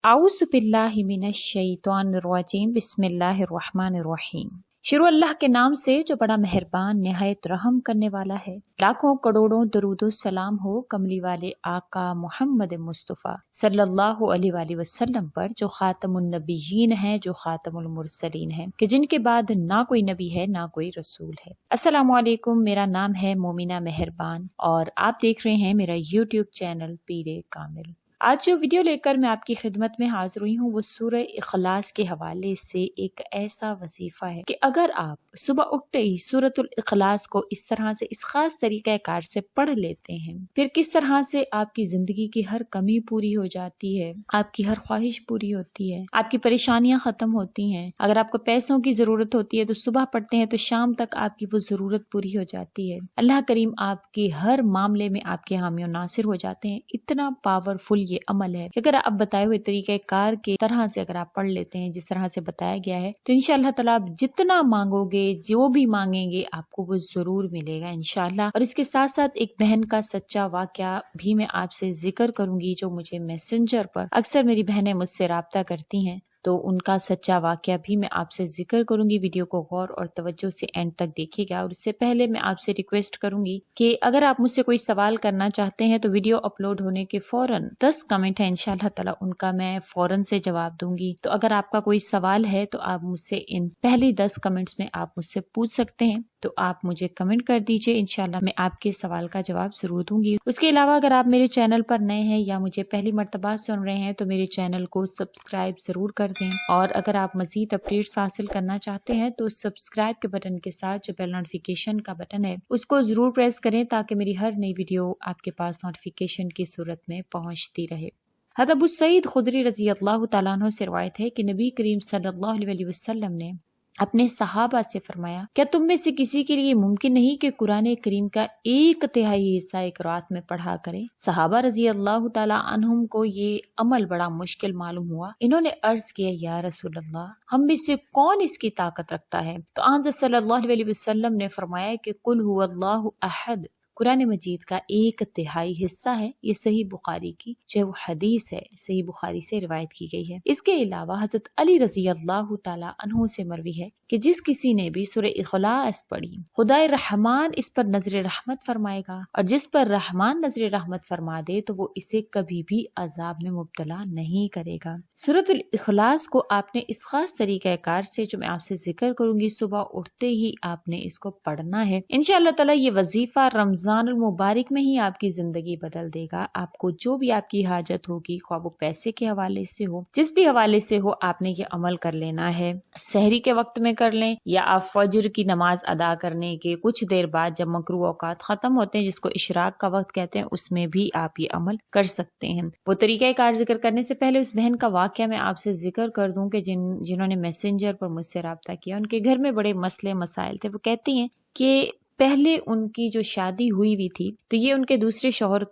اعوذ باللہ من الشیطان الرجیم بسم اللہ الرحمن الرحیم۔ شروع اللہ کے نام سے جو بڑا مہربان نہایت رحم کرنے والا ہے۔ لاکھوں کروڑوں درود و سلام ہو کملی والے آقا محمد مصطفیٰ صلی اللہ علیہ وآلہ وسلم پر، جو خاتم النبیین ہیں، جو خاتم المرسلین ہیں، کہ جن کے بعد نہ کوئی نبی ہے نہ کوئی رسول ہے۔ السلام علیکم، میرا نام ہے مومنہ مہربان اور آپ دیکھ رہے ہیں میرا یوٹیوب چینل پیر کامل۔ آج جو ویڈیو لے کر میں آپ کی خدمت میں حاضر ہوئی ہوں وہ سورہ اخلاص کے حوالے سے ایک ایسا وظیفہ ہے کہ اگر آپ صبح اٹھتے ہی سورۃ الاخلاص کو اس طرح سے اس خاص طریقہ کار سے پڑھ لیتے ہیں، پھر کس طرح سے آپ کی زندگی کی ہر کمی پوری ہو جاتی ہے، آپ کی ہر خواہش پوری ہوتی ہے، آپ کی پریشانیاں ختم ہوتی ہیں۔ اگر آپ کو پیسوں کی ضرورت ہوتی ہے تو صبح پڑھتے ہیں تو شام تک آپ کی وہ ضرورت پوری ہو جاتی ہے۔ اللہ کریم آپ کی ہر معاملے میں آپ کے حامی و ناصر ہو جاتے ہیں۔ اتنا پاورفل یہ عمل ہے کہ اگر آپ بتائے ہوئے طریقہ کار کے طرح سے اگر آپ پڑھ لیتے ہیں، جس طرح سے بتایا گیا ہے، تو انشاءاللہ تعالیٰ آپ جتنا مانگو گے، جو بھی مانگیں گے، آپ کو وہ ضرور ملے گا انشاءاللہ۔ اور اس کے ساتھ ساتھ ایک بہن کا سچا واقعہ بھی میں آپ سے ذکر کروں گی، جو مجھے میسنجر پر اکثر میری بہنیں مجھ سے رابطہ کرتی ہیں، تو ان کا سچا واقعہ بھی میں آپ سے ذکر کروں گی۔ ویڈیو کو غور اور توجہ سے اینڈ تک دیکھیے گا۔ اور اس سے پہلے میں آپ سے ریکویسٹ کروں گی کہ اگر آپ مجھ سے کوئی سوال کرنا چاہتے ہیں تو ویڈیو اپلوڈ ہونے کے فوراً 10 کمنٹ ہیں، انشاءاللہ تعالیٰ ان کا میں فوراً سے جواب دوں گی۔ تو اگر آپ کا کوئی سوال ہے تو آپ مجھ سے ان پہلی 10 کمنٹس میں آپ مجھ سے پوچھ سکتے ہیں، تو آپ مجھے کمنٹ کر دیجئے، انشاءاللہ میں آپ کے سوال کا جواب ضرور دوں گی۔ اس کے علاوہ اگر آپ میرے چینل پر نئے ہیں یا مجھے پہلی مرتبہ سن رہے ہیں تو میرے چینل کو سبسکرائب ضرور کر دیں، اور اگر آپ مزید اپڈیٹس حاصل کرنا چاہتے ہیں تو سبسکرائب کے بٹن کے ساتھ جو بیل نوٹیفیکیشن کا بٹن ہے اس کو ضرور پریس کریں، تاکہ میری ہر نئی ویڈیو آپ کے پاس نوٹیفیکیشن کی صورت میں پہنچتی رہے۔ حضرت ابو سعید خدری رضی اللہ تعالیٰ عنہ سے روایت ہے کہ نبی کریم صلی اللہ علیہ وسلم نے اپنے صحابہ سے فرمایا، کیا تم میں سے کسی کے لیے ممکن نہیں کہ قرآن کریم کا 1/3 حصہ ایک رات میں پڑھا کرے؟ صحابہ رضی اللہ تعالیٰ عنہم کو یہ عمل بڑا مشکل معلوم ہوا۔ انہوں نے عرض کیا، یا رسول اللہ، ہم میں سے کون اس کی طاقت رکھتا ہے؟ تو آن صلی اللہ علیہ وسلم نے فرمایا کہ قل هو اللہ احد قرآن مجید کا 1/3 حصہ ہے۔ یہ صحیح بخاری کی جو وہ حدیث ہے، صحیح بخاری سے روایت کی گئی ہے۔ اس کے علاوہ حضرت علی رضی اللہ تعالیٰ عنہ سے مروی ہے کہ جس کسی نے بھی سورہ اخلاص پڑھی، خدائے رحمان اس پر نظر رحمت فرمائے گا، اور جس پر رحمان نظر رحمت فرما دے تو وہ اسے کبھی بھی عذاب میں مبتلا نہیں کرے گا۔ سورۃ الاخلاص کو آپ نے اس خاص طریقہ کار سے جو میں آپ سے ذکر کروں گی، صبح اٹھتے ہی آپ نے اس کو پڑھنا ہے۔ انشاءاللہ تعالیٰ یہ وظیفہ رمضان المبارک میں ہی آپ کی زندگی بدل دے گا۔ آپ کو جو بھی آپ کی حاجت ہوگی، خواہ وہ پیسے کے حوالے سے ہو، جس بھی حوالے سے ہو، آپ نے یہ عمل کر لینا ہے۔ سحری کے وقت میں کر لیں، یا آپ فجر کی نماز ادا کرنے کے کچھ دیر بعد جب مکروہ اوقات ختم ہوتے ہیں، جس کو اشراق کا وقت کہتے ہیں، اس میں بھی آپ یہ عمل کر سکتے ہیں۔ وہ طریقہ کار ذکر کرنے سے پہلے اس بہن کا واقعہ میں آپ سے ذکر کر دوں کہ جنہوں نے میسنجر پر مجھ سے رابطہ کیا، ان کے گھر میں بڑے مسئلے مسائل تھے۔ وہ کہتی ہیں کہ پہلے ان کی جو شادی ہوئی تھی تو یہ ان کے دوسرے شوہر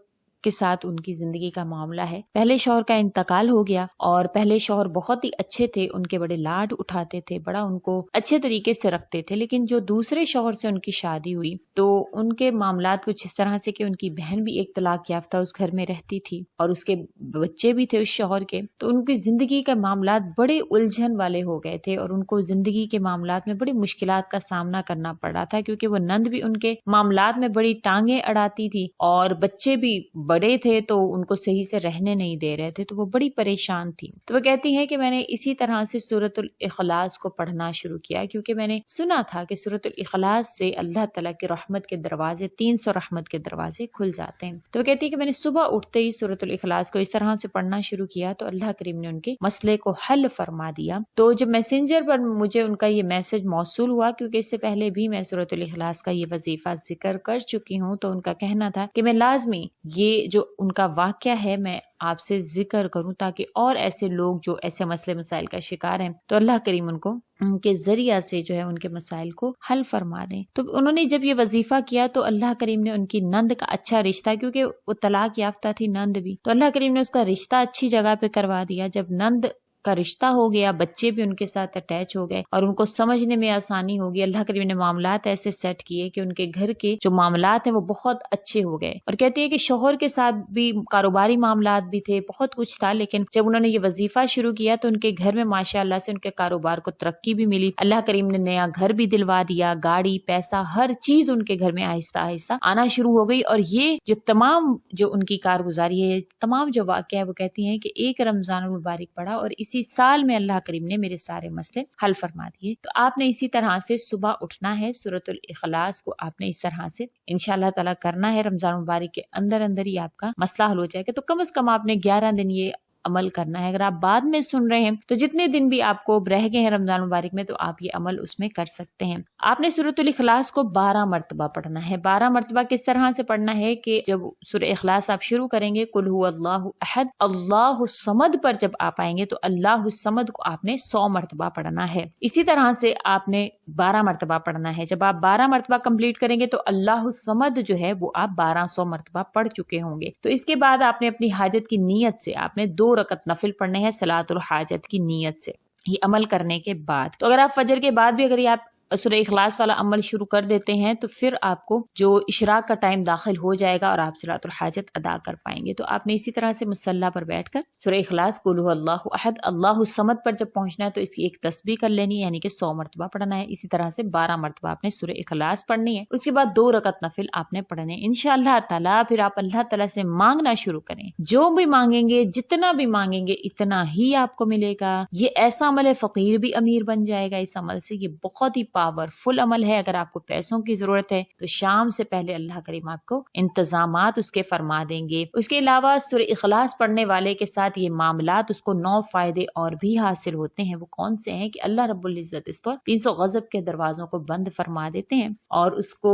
کے ساتھ ان کی زندگی کا معاملہ ہے۔ پہلے شوہر کا انتقال ہو گیا، اور پہلے شوہر بہت ہی اچھے تھے، ان کے بڑے لاڈ اٹھاتے تھے، بڑا ان کو اچھے طریقے سے رکھتے تھے۔ لیکن جو دوسرے شوہر سے ان کی شادی ہوئی تو ان کے معاملات کچھ اس طرح سے کہ ان کی بہن بھی ایک طلاق یافتہ اس گھر میں رہتی تھی، اور اس کے بچے بھی تھے اس شوہر کے، تو ان کی زندگی کے معاملات بڑے الجھن والے ہو گئے تھے، اور ان کو زندگی کے معاملات میں بڑی مشکلات کا سامنا کرنا پڑ رہا تھا، کیونکہ وہ نند بھی ان کے معاملات میں بڑی ٹانگیں اڑاتی تھی، اور بچے بھی بڑے تھے تو ان کو صحیح سے رہنے نہیں دے رہے تھے، تو وہ بڑی پریشان تھی۔ تو وہ کہتی ہیں کہ میں نے اسی طرح سے سورۃ الاخلاص کو پڑھنا شروع کیا، کیونکہ میں نے سنا تھا کہ سورۃ الاخلاص سے اللہ تعالیٰ کی رحمت کے دروازے 300 رحمت کے دروازے کھل جاتے ہیں۔ تو وہ کہتی ہے کہ میں نے صبح اٹھتے ہی سورۃ الاخلاص کو اس طرح سے پڑھنا شروع کیا تو اللہ کریم نے ان کے مسئلے کو حل فرما دیا۔ تو جب میسنجر پر مجھے ان کا یہ میسج موصول ہوا، کیونکہ اس سے پہلے بھی میں سورۃ الاخلاص کا یہ وظیفہ ذکر کر چکی ہوں، تو ان کا کہنا تھا کہ میں لازمی یہ جو ان کا واقعہ ہے میں آپ سے ذکر کروں، تاکہ اور ایسے لوگ جو ایسے مسئلے مسائل کا شکار ہیں تو اللہ کریم ان کو ان کے ذریعہ سے جو ہے ان کے مسائل کو حل فرما دیں۔ تو انہوں نے جب یہ وظیفہ کیا تو اللہ کریم نے ان کی نند کا اچھا رشتہ، کیونکہ وہ طلاق یافتہ تھی نند بھی، تو اللہ کریم نے اس کا رشتہ اچھی جگہ پہ کروا دیا۔ جب نند کا رشتہ ہو گیا، بچے بھی ان کے ساتھ اٹیچ ہو گئے اور ان کو سمجھنے میں آسانی ہوگی. اللہ کریم نے معاملات ایسے سیٹ کیے کہ ان کے گھر کے جو معاملات ہیں وہ بہت اچھے ہو گئے. اور کہتی ہے کہ شوہر کے ساتھ بھی کاروباری معاملات بھی تھے، بہت کچھ تھا، لیکن جب انہوں نے یہ وظیفہ شروع کیا تو ان کے گھر میں ماشاء اللہ سے ان کے کاروبار کو ترقی بھی ملی. اللہ کریم نے نیا گھر بھی دلوا دیا، گاڑی، پیسہ، ہر چیز ان کے گھر میں آہستہ آہستہ آنا شروع ہو گئی. اور یہ جو تمام جو ان کی کارگزاری ہے، تمام جو واقعہ ہے، وہ کہتی ہیں کہ ایک رمضان المبارک پڑا اور اسی سال میں اللہ کریم نے میرے سارے مسئلے حل فرما دیے. تو آپ نے اسی طرح سے صبح اٹھنا ہے، سورۃ الاخلاص کو آپ نے اس طرح سے انشاءاللہ تعالیٰ کرنا ہے. رمضان مبارک کے اندر اندر ہی آپ کا مسئلہ حل ہو جائے گا. تو کم از کم آپ نے 11 دن یہ عمل کرنا ہے. اگر آپ بعد میں سن رہے ہیں تو جتنے دن بھی آپ کو رہ گئے ہیں رمضان مبارک میں، تو آپ یہ عمل اس میں کر سکتے ہیں. آپ نے سورۃ الاخلاص کو 12 مرتبہ پڑھنا ہے. 12 مرتبہ کس طرح سے پڑھنا ہے کہ جب سورہ اخلاص آپ شروع کریں گے، قل هو اللہ احد اللہ الصمد پر جب آپ آئیں گے تو اللہ الصمد کو آپ نے 100 مرتبہ پڑھنا ہے. اسی طرح سے آپ نے 12 مرتبہ پڑھنا ہے. جب آپ 12 مرتبہ کمپلیٹ کریں گے تو اللہ الصمد جو ہے وہ آپ 1200 مرتبہ پڑھ چکے ہوں گے. تو اس کے بعد آپ نے اپنی حاجت کی نیت سے آپ نے 2 رکعت نفل پڑھنے ہیں صلاۃ الحاجت کی نیت سے. یہ عمل کرنے کے بعد تو اگر آپ فجر کے بعد بھی اگر یہ آپ سورہ اخلاص والا عمل شروع کر دیتے ہیں تو پھر آپ کو جو اشراق کا ٹائم داخل ہو جائے گا اور آپ صلاۃ الحاجت ادا کر پائیں گے. تو آپ نے اسی طرح سے مصلی پر بیٹھ کر سورہ اخلاص قل هو اللہ احد اللہ الصمد پر جب پہنچنا ہے تو اس کی ایک تسبیح کر لینی ہے، یعنی کہ 100 مرتبہ پڑھنا ہے. اسی طرح سے 12 مرتبہ آپ نے سورہ اخلاص پڑھنی ہے. اس کے بعد 2 رکعت نفل آپ نے پڑھنے ہیں. انشاءاللہ تعالیٰ پھر آپ اللہ تعالیٰ سے مانگنا شروع کریں. جو بھی مانگیں گے، جتنا بھی مانگیں گے، اتنا ہی آپ کو ملے گا. یہ ایسا عمل ہے، فقیر بھی امیر بن جائے گا اس عمل سے. یہ بہت ہی پاورفل عمل ہے. اگر آپ کو پیسوں کی ضرورت ہے تو شام سے پہلے اللہ کریم آپ کو انتظامات اس کے فرما دیں گے. اس کے علاوہ سورہ اخلاص پڑھنے والے کے ساتھ یہ معاملات اس کو 9 فائدے اور بھی حاصل ہوتے ہیں. وہ کون سے ہیں کہ اللہ رب العزت اس پر 300 غضب کے دروازوں کو بند فرما دیتے ہیں اور اس کو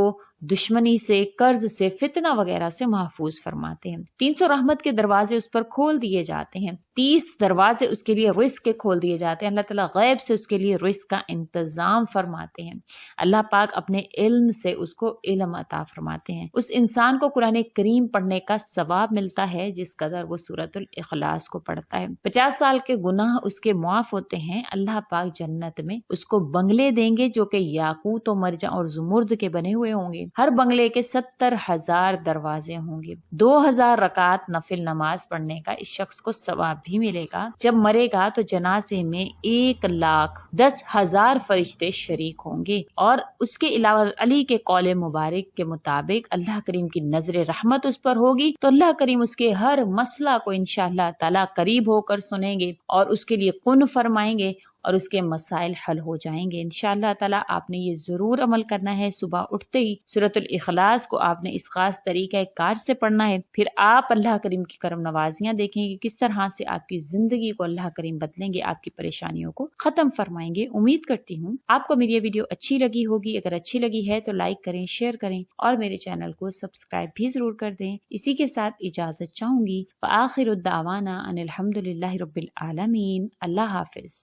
دشمنی سے، قرض سے، فتنہ وغیرہ سے محفوظ فرماتے ہیں. 300 رحمت کے دروازے اس پر کھول دیے جاتے ہیں. 30 دروازے اس کے لیے رزق کے کھول دیے جاتے ہیں. اللہ تعالیٰ غیب سے اس کے لیے رزق کا انتظام فرماتے ہیں. اللہ پاک اپنے علم سے اس کو علم عطا فرماتے ہیں. اس انسان کو قرآن کریم پڑھنے کا ثواب ملتا ہے جس قدر وہ سورۃ الاخلاص کو پڑھتا ہے. 50 سال کے گناہ اس کے معاف ہوتے ہیں. اللہ پاک جنت میں اس کو بنگلے دیں گے جو کہ یاقوت و مرجان اور زمرد کے بنے ہوئے ہوں گے. ہر بنگلے کے 70,000 دروازے ہوں گے. 2000 رکعت نفل نماز پڑھنے کا اس شخص کو ثواب بھی ملے گا. جب مرے گا تو جنازے میں 1,10,000 فرشتے شریک ہوں گے. اور اس کے علاوہ علی کے قول مبارک کے مطابق اللہ کریم کی نظر رحمت اس پر ہوگی تو اللہ کریم اس کے ہر مسئلہ کو انشاءاللہ تعالیٰ قریب ہو کر سنیں گے اور اس کے لیے کن فرمائیں گے اور اس کے مسائل حل ہو جائیں گے. انشاءاللہ تعالیٰ آپ نے یہ ضرور عمل کرنا ہے. صبح اٹھتے ہی سورۃ الاخلاص کو آپ نے اس خاص طریقہ کار سے پڑھنا ہے. پھر آپ اللہ کریم کی کرم نوازیاں دیکھیں گے کس طرح سے آپ کی زندگی کو اللہ کریم بدلیں گے، آپ کی پریشانیوں کو ختم فرمائیں گے. امید کرتی ہوں آپ کو میری یہ ویڈیو اچھی لگی ہوگی. اگر اچھی لگی ہے تو لائک کریں، شیئر کریں اور میرے چینل کو سبسکرائب بھی ضرور کر دیں. اسی کے ساتھ اجازت چاہوں گی. وآخر الدعوانا ان الحمد للہ رب العالمین. اللہ حافظ.